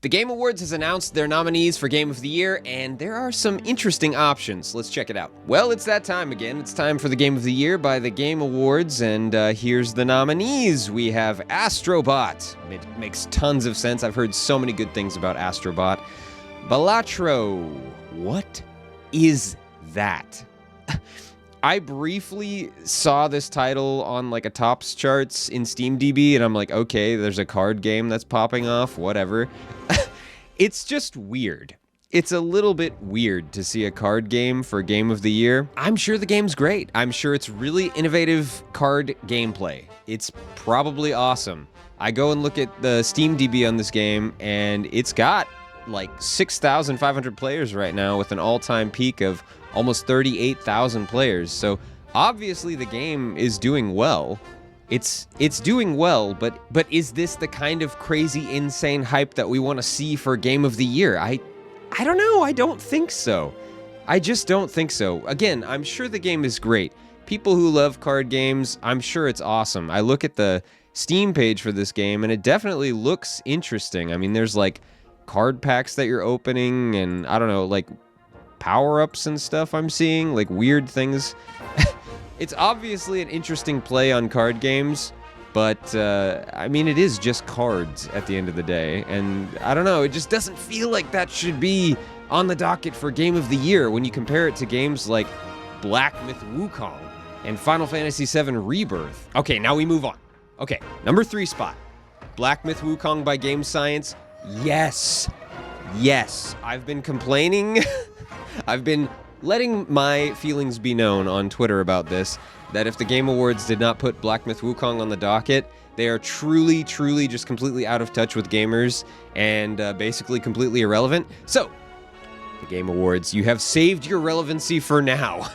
The Game Awards has announced their nominees for Game of the Year, and there are some interesting options. Let's check it out. Well, it's that time again. It's time for the Game of the Year by the Game Awards, and here's the nominees. We have Astrobot. It makes tons of sense. I've heard so many good things about Astrobot. Balatro. What is that? I briefly saw this title on like a tops charts in SteamDB, and I'm like, okay, there's a card game that's popping off, whatever. It's just weird. It's a little bit weird to see a card game for Game of the Year. I'm sure the game's great. I'm sure it's really innovative card gameplay. It's probably awesome. I go and look at the SteamDB on this game, and it's got like 6,500 players right now with an all-time peak of almost 38,000 players. So obviously the game is doing well. It's doing well, but is this the kind of crazy, insane hype that we want to see for Game of the Year? I don't know. I don't think so. I just don't think so. Again, I'm sure the game is great. People who love card games, I'm sure it's awesome. I look at the Steam page for this game, and it definitely looks interesting. I mean, there's like card packs that you're opening, and I don't know, like power-ups and stuff I'm seeing, like weird things. It's obviously an interesting play on card games, but I mean, it is just cards at the end of the day, and I don't know, it just doesn't feel like that should be on the docket for Game of the Year when you compare it to games like Black Myth Wukong and Final Fantasy VII Rebirth. Okay, now we move on. Okay, number 3 spot. Black Myth Wukong by Game Science. Yes. Yes. I've been complaining. I've been letting my feelings be known on Twitter about this, that if the Game Awards did not put Black Myth Wukong on the docket, they are truly, truly just completely out of touch with gamers and basically completely irrelevant. So, the Game Awards, you have saved your relevancy for now.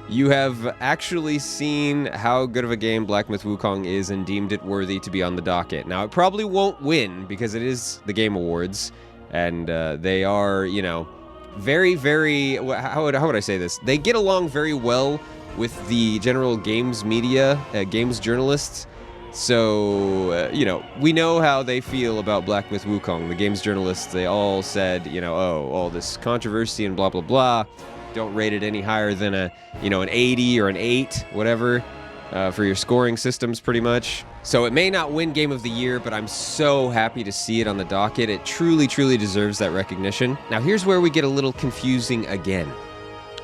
You have actually seen how good of a game Black Myth Wukong is and deemed it worthy to be on the docket. Now, it probably won't win because it is the Game Awards, and they are, you know, very, very, how would I say this? They get along very well with the general games media, games journalists. So, you know, we know how they feel about Black Myth Wukong. The games journalists, they all said, you know, oh, all this controversy and blah, blah, blah. Don't rate it any higher than an 80 or an 8, whatever, for your scoring systems, pretty much. So it may not win Game of the Year, but I'm so happy to see it on the docket. It truly, truly deserves that recognition. Now, here's where we get a little confusing again.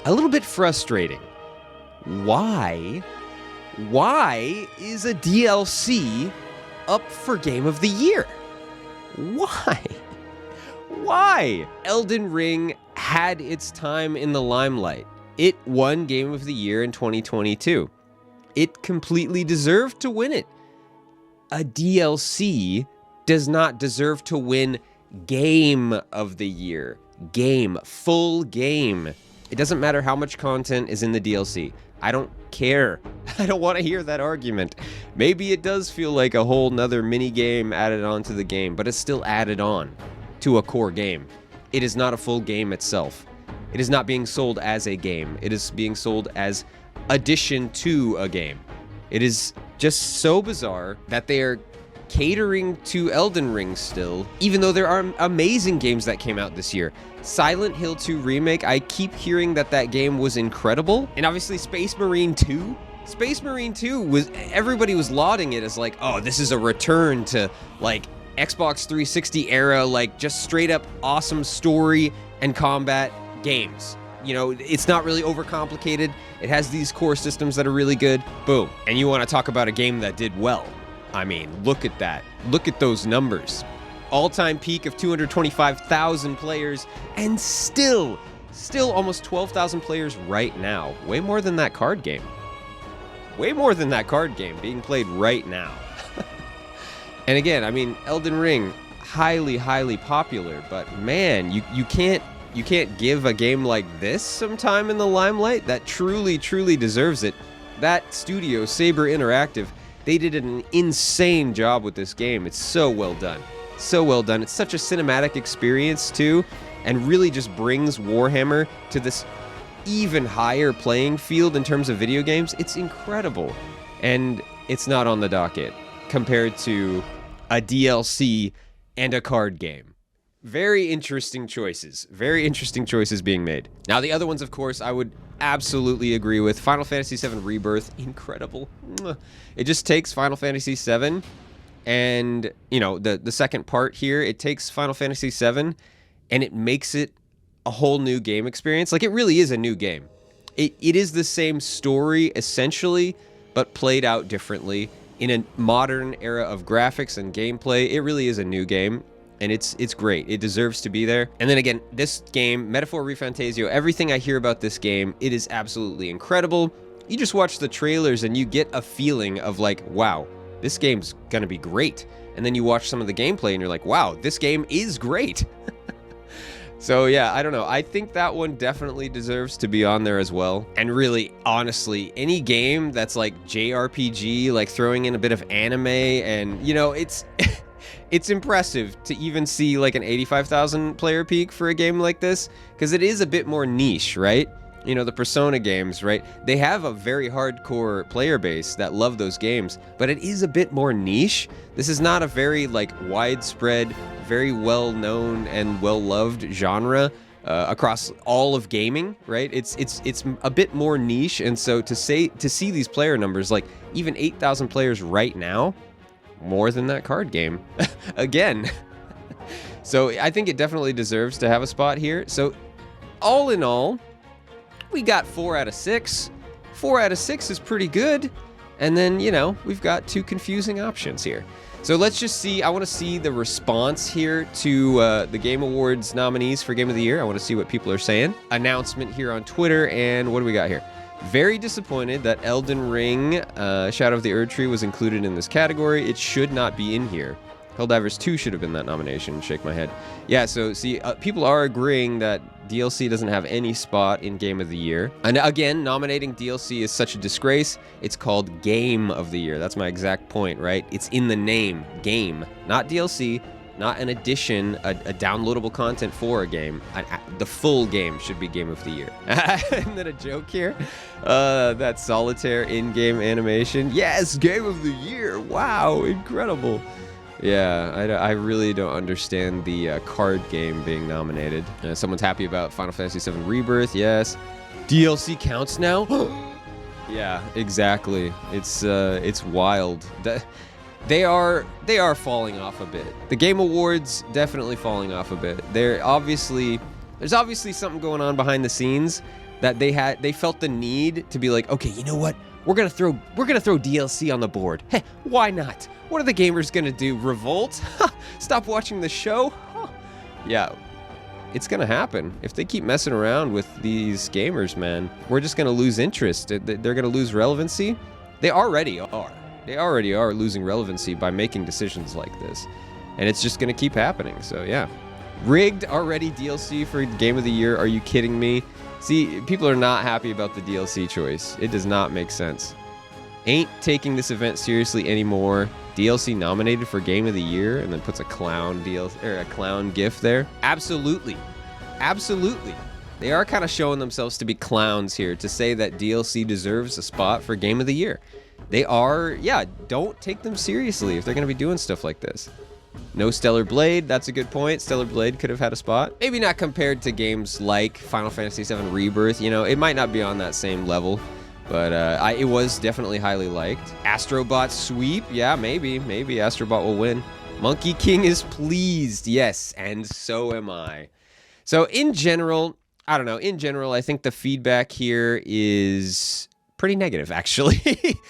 A little bit frustrating. Why is a DLC up for Game of the Year? Why? Elden Ring had its time in the limelight. It won Game of the Year in 2022. It completely deserved to win it. A DLC does not deserve to win Game of the Year. Game. Full game. It doesn't matter how much content is in the DLC. I don't care. I don't want to hear that argument. Maybe it does feel like a whole nother mini game added onto the game, but it's still added on to a core game. It is not a full game itself. It is not being sold as a game. It is being sold as addition to a game. It is just so bizarre that they are catering to Elden Ring still, even though there are amazing games that came out this year. Silent Hill 2 Remake, I keep hearing that game was incredible. And obviously Space Marine 2. Space Marine 2 everybody was lauding it as like, oh, this is a return to like Xbox 360 era, like just straight up awesome story and combat games. You know, it's not really overcomplicated. It has these core systems that are really good. Boom. And you want to talk about a game that did well. I mean, look at that. Look at those numbers. All-time peak of 225,000 players, and still almost 12,000 players right now. Way more than that card game. Way more than that card game being played right now. And again, I mean, Elden Ring, highly, highly popular, but man, you can't give a game like this some time in the limelight that truly, truly deserves it. That studio, Saber Interactive, they did an insane job with this game. It's so well done. So well done. It's such a cinematic experience, too, and really just brings Warhammer to this even higher playing field in terms of video games. It's incredible. And it's not on the docket compared to a DLC and a card game. very interesting choices. Very interesting choices being made. Now, the other ones, of course, I would absolutely agree with. Final Fantasy VII Rebirth, incredible. It just takes Final Fantasy VII and, you know, the second part here, it takes Final Fantasy VII and it makes it a whole new game experience. Like, it really is a new game. It is the same story, essentially, but played out differently. In a modern era of graphics and gameplay, it really is a new game. And it's great. It deserves to be there. And then again, this game, Metaphor ReFantazio, everything I hear about this game, it is absolutely incredible. You just watch the trailers and you get a feeling of like, wow, this game's gonna be great. And then you watch some of the gameplay and you're like, wow, this game is great. So yeah, I don't know. I think that one definitely deserves to be on there as well. And really, honestly, any game that's like JRPG, like throwing in a bit of anime and, you know, it's... It's impressive to even see like an 85,000 player peak for a game like this, because it is a bit more niche, right? You know, the Persona games, right? They have a very hardcore player base that love those games, but it is a bit more niche. This is not a very like widespread, very well-known and well-loved genre across all of gaming, right? It's a bit more niche, and so to see these player numbers, like even 8,000 players right now, more than that card game again. So I think it definitely deserves to have a spot here. So all in all, we got 4 out of 6. 4 out of 6 is pretty good. And then, you know, we've got 2 confusing options here. So let's just see. I want to see the response here to the Game Awards nominees for Game of the Year. I want to see what people are saying. Announcement here on Twitter. And what do we got here? Very disappointed that Elden Ring, Shadow of the Erdtree was included in this category. It should not be in here. Helldivers 2 should have been that nomination. Shake my head. Yeah, so see, people are agreeing that DLC doesn't have any spot in Game of the Year. And again, nominating DLC is such a disgrace. It's called Game of the Year. That's my exact point, right? It's in the name, game, not DLC. Not an addition, a downloadable content for a game. The full game should be Game of the Year. Isn't that a joke here? That solitaire in-game animation. Yes, Game of the Year. Wow, incredible. Yeah, I really don't understand the card game being nominated. Someone's happy about Final Fantasy VII Rebirth. Yes. DLC counts now? Yeah, exactly. It's wild. They are falling off a bit. The Game Awards definitely falling off a bit. There's obviously something going on behind the scenes that they felt the need to be like, okay, you know what? We're gonna throw DLC on the board. Hey, why not? What are the gamers gonna do? Revolt? Stop watching the show? Yeah, it's gonna happen. If they keep messing around with these gamers, man, we're just gonna lose interest. They're gonna lose relevancy. They already are. They already are losing relevancy by making decisions like this. And it's just going to keep happening. So, yeah. Rigged already DLC for Game of the Year. Are you kidding me? See, people are not happy about the DLC choice. It does not make sense. Ain't taking this event seriously anymore. DLC nominated for Game of the Year, and then puts a clown a clown gif there. Absolutely. Absolutely. They are kind of showing themselves to be clowns here to say that DLC deserves a spot for Game of the Year. They are, yeah, don't take them seriously if they're going to be doing stuff like this. No Stellar Blade, that's a good point. Stellar Blade could have had a spot. Maybe not compared to games like Final Fantasy VII Rebirth, you know, it might not be on that same level, but it was definitely highly liked. Astrobot Sweep, yeah, maybe Astrobot will win. Monkey King is pleased, yes, and so am I. So in general, I don't know, I think the feedback here is pretty negative, actually.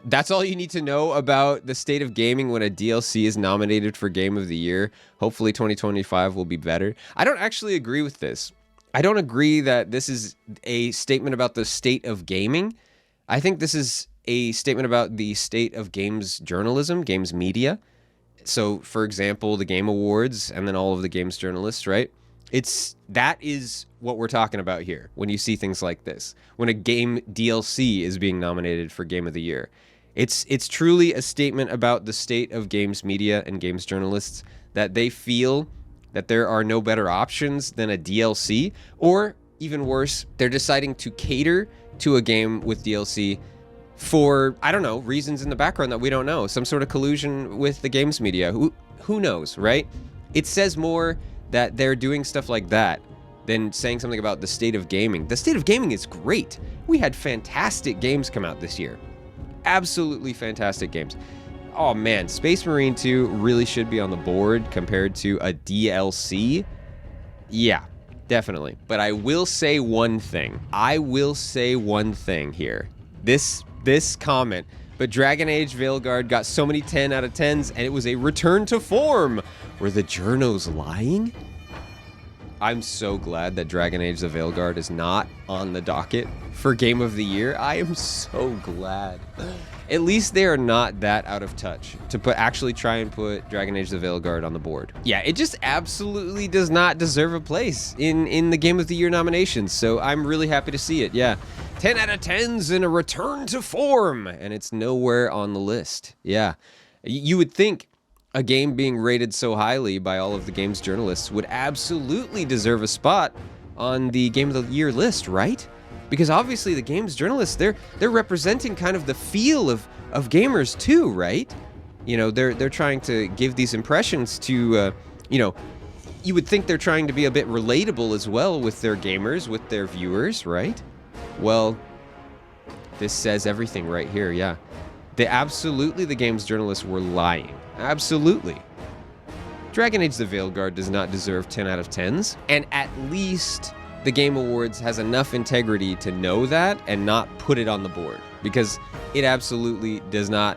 That's all you need to know about the state of gaming when a DLC is nominated for Game of the Year. Hopefully 2025 will be better. I don't actually agree with this. I don't agree that this is a statement about the state of gaming. I think this is a statement about the state of games journalism, games media. So, for example, the Game Awards and then all of the games journalists, right? That is what we're talking about here when you see things like this. When a game DLC is being nominated for Game of the Year. It's truly a statement about the state of games media and games journalists, that they feel that there are no better options than a DLC, or even worse, they're deciding to cater to a game with DLC for, I don't know, reasons in the background that we don't know. Some sort of collusion with the games media. Who knows, right? It says more that they're doing stuff like that than saying something about the state of gaming. The state of gaming is great. We had fantastic games come out this year. Absolutely fantastic games. Oh man, Space Marine 2 really should be on the board compared to a DLC. Yeah, definitely. But I will say one thing. Here. This comment. But Dragon Age Veilguard got so many 10 out of 10s, and it was a return to form. Were the journos lying? I'm so glad that Dragon Age the Veilguard is not on the docket for Game of the Year. I am so glad. At least they are not that out of touch to actually try and put Dragon Age the Veilguard on the board. Yeah, it just absolutely does not deserve a place in the Game of the Year nominations, so I'm really happy to see it, yeah. 10 out of 10s and a return to form, and it's nowhere on the list. Yeah, you would think a game being rated so highly by all of the games journalists would absolutely deserve a spot on the Game of the Year list, right? Because obviously the games journalists, they're representing kind of the feel of gamers too, right? You know, they're trying to give these impressions to, you know, you would think they're trying to be a bit relatable as well with their gamers, with their viewers, right? Well, this says everything right here, yeah. The games journalists were lying. Absolutely. Dragon Age the Veilguard does not deserve 10 out of 10s, and at least the Game Awards has enough integrity to know that and not put it on the board, because it absolutely does not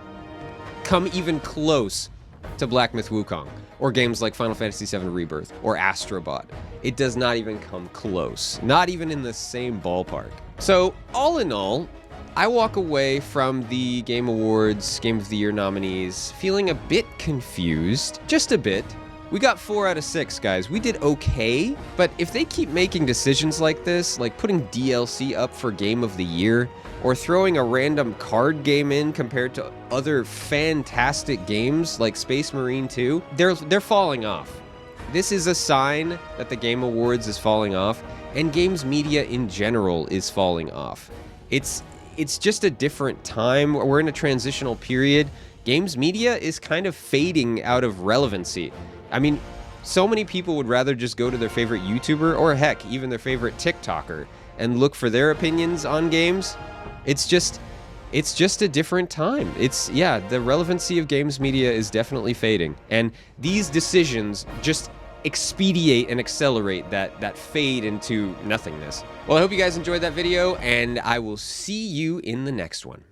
come even close to Black Myth Wukong, or games like Final Fantasy VII Rebirth, or Astrobot. It does not even come close, not even in the same ballpark. So, all in all, I walk away from the Game Awards Game of the Year nominees feeling a bit confused, just a bit. We got 4 out of 6, guys. We did okay, but if they keep making decisions like this, like putting DLC up for Game of the Year, or throwing a random card game in compared to other fantastic games like Space Marine 2, they're falling off. This is a sign that the Game Awards is falling off, and games media in general is falling off. It's just a different time. We're in a transitional period. Games media is kind of fading out of relevancy. I mean, so many people would rather just go to their favorite YouTuber, or heck, even their favorite TikToker, and look for their opinions on games. It's just a different time. Yeah, the relevancy of games media is definitely fading. And these decisions just expedite and accelerate that fade into nothingness. Well, I hope you guys enjoyed that video, and I will see you in the next one.